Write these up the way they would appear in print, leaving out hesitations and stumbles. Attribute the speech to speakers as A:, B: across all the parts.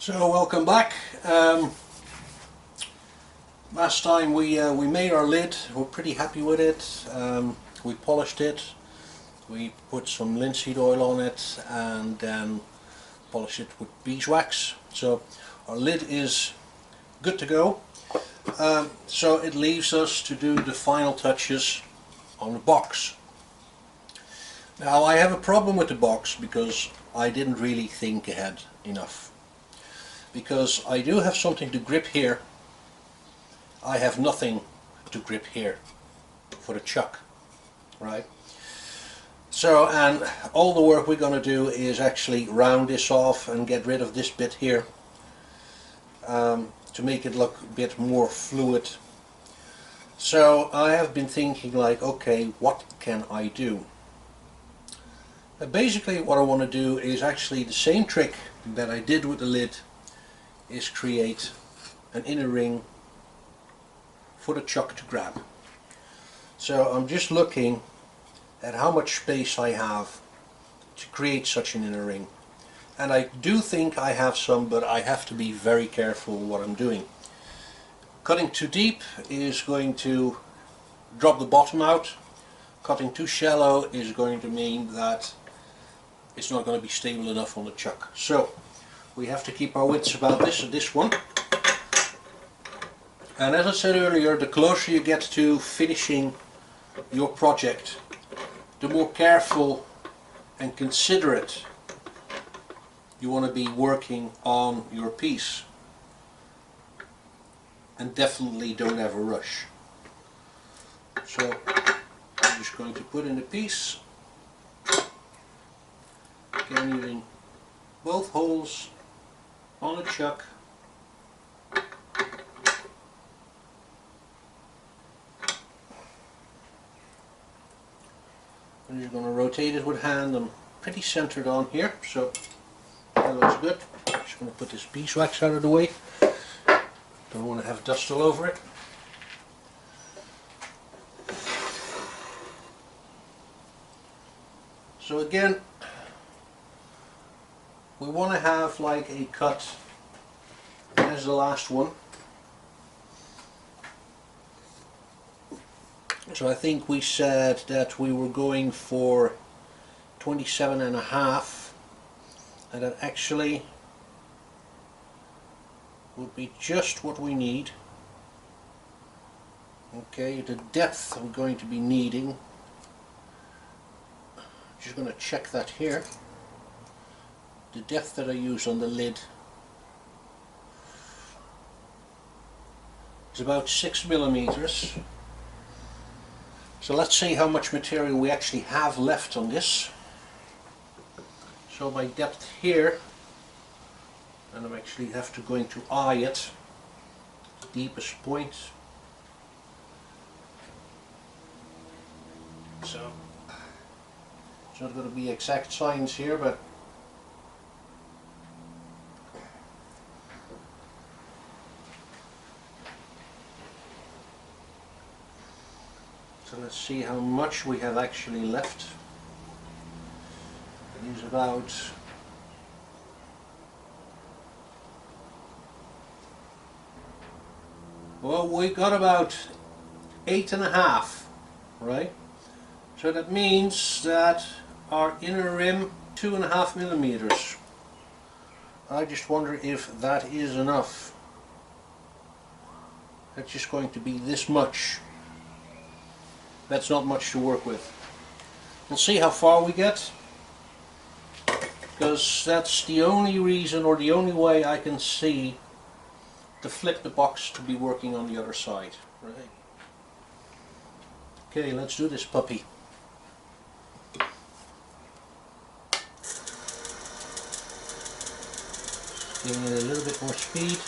A: So welcome back. Last time we made our lid. We're pretty happy with it. We polished it. We put some linseed oil on it and then polished it with beeswax. So our lid is good to go. So it leaves us to do the final touches on the box. Now I have a problem with the box because I didn't really think ahead enough. Because I do have something to grip here, I have nothing to grip here for the chuck, right? So, and all the work we're going to do is actually round this off and get rid of this bit here to make it look a bit more fluid. So I have been thinking like, okay, what can I do? Basically what I want to do is actually the same trick that I did with the lid, is create an inner ring for the chuck to grab. So I'm just looking at how much space I have to create such an inner ring, and I do think I have some, but I have to be very careful what I'm doing. Cutting too deep is going to drop the bottom out. Cutting too shallow is going to mean that it's not going to be stable enough on the chuck. So we have to keep our wits about this one. And as I said earlier, the closer you get to finishing your project, the more careful and considerate you want to be working on your piece. And definitely don't ever rush. So I'm just going to put in the piece, again using both holes on a chuck. I'm just going to rotate it with hand. I'm pretty centered on here, so that looks good. I'm just going to put this beeswax out of the way. Don't want to have dust all over it. So again, we want to have like a cut as the last one. So I think we said that we were going for 27.5, and that actually would be just what we need. Okay, the depth I'm going to be needing, just going to check that here. The depth that I use on the lid is about 6 millimeters. So let's see how much material we actually have left on this. So my depth here, and I'm actually going to eye it, the deepest point. So it's not going to be exact science here, but so let's see how much we have actually left. It is about well, we got about 8.5, right? So that means that our inner rim 2.5 millimeters. I just wonder if that is enough. That's just going to be this much. That's not much to work with. We'll see how far we get, because that's the only reason or the only way I can see to flip the box to be working on the other side. Right. Okay, let's do this puppy. Giving it a little bit more speed.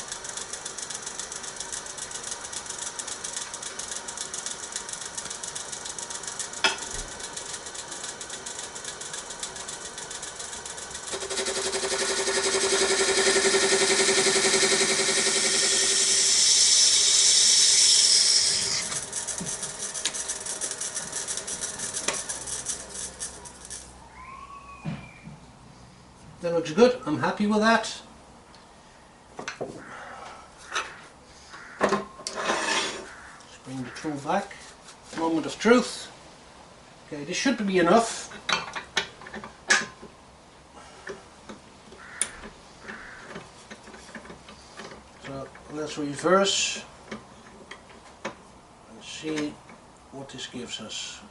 A: That looks good. I'm happy with that. back. Moment of truth. Okay, this should be enough. So let's reverse and see what this gives us.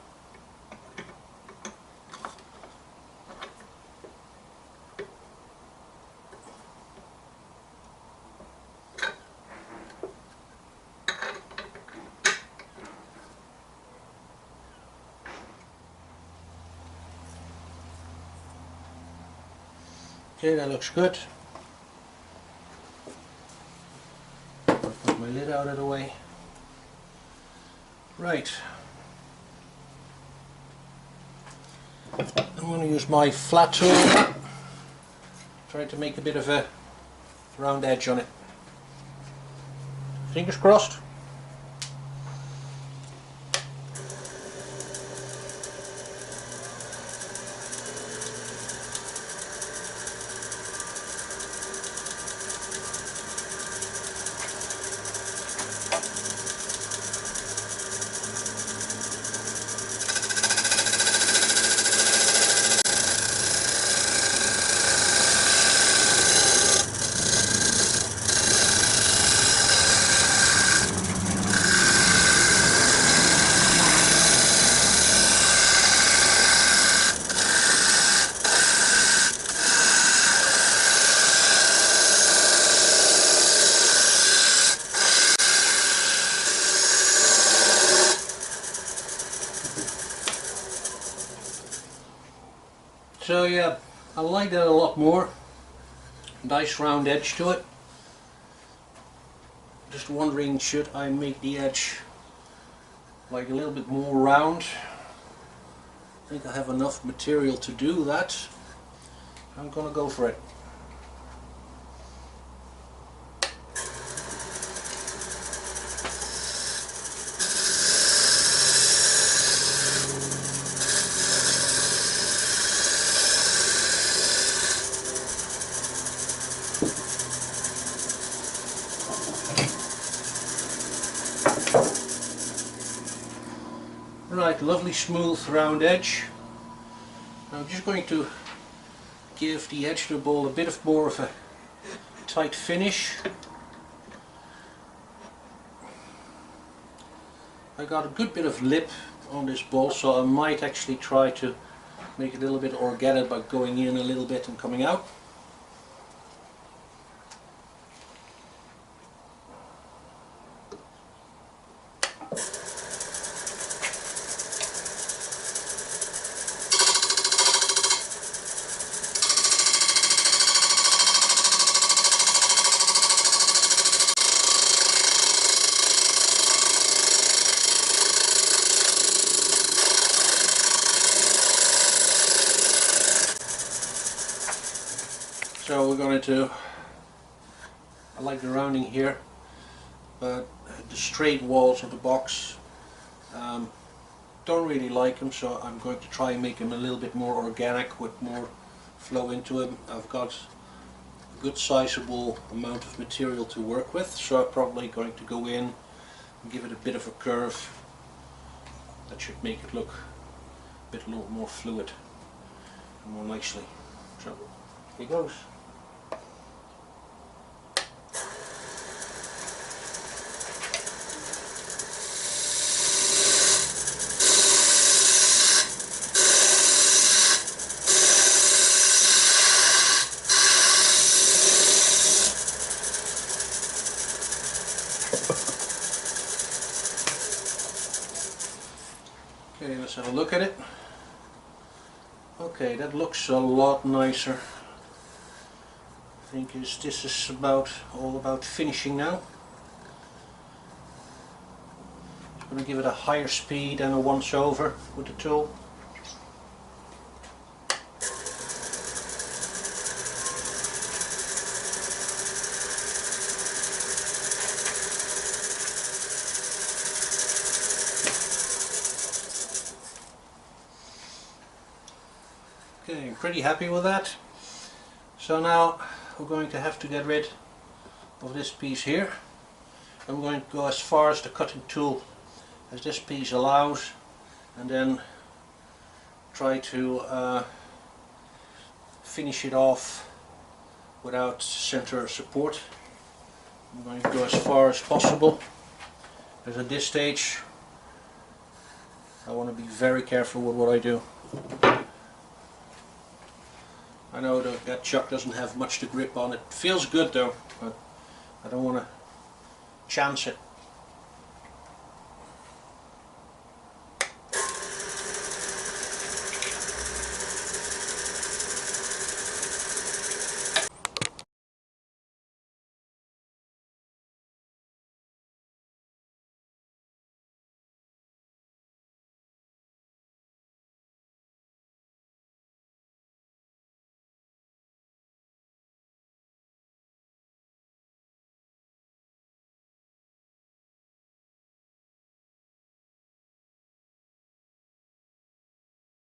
A: Okay, that looks good. Put my lid out of the way. Right. I'm going to use my flat tool. Try to make a bit of a round edge on it. Fingers crossed. So yeah, I like that a lot more. Nice round edge to it. Just wondering, should I make the edge like a little bit more round? I think I have enough material to do that. I'm gonna go for it. Right, lovely smooth round edge. Now I'm just going to give the edge of the bowl a bit of more of a tight finish. I got a good bit of lip on this bowl, so I might actually try to make it a little bit organic by going in a little bit and coming out. So we're going to, I like the rounding here, but the straight walls of the box, don't really like them, so I'm going to try and make them a little bit more organic with more flow into them. I've got a good sizable amount of material to work with, so I'm probably going to go in and give it a bit of a curve. That should make it look a little more fluid and more nicely. So here goes. Okay, let's have a look at it. Okay, that looks a lot nicer. I think this is all about finishing now. I'm going to give it a higher speed and a once over with the tool. Okay, I'm pretty happy with that. So now we're going to have to get rid of this piece here. I'm going to go as far as the cutting tool as this piece allows, and then try to finish it off without center support. I'm going to go as far as possible, because at this stage I want to be very careful with what I do. I know that chuck doesn't have much to grip on. It feels good though, but I don't want to chance it.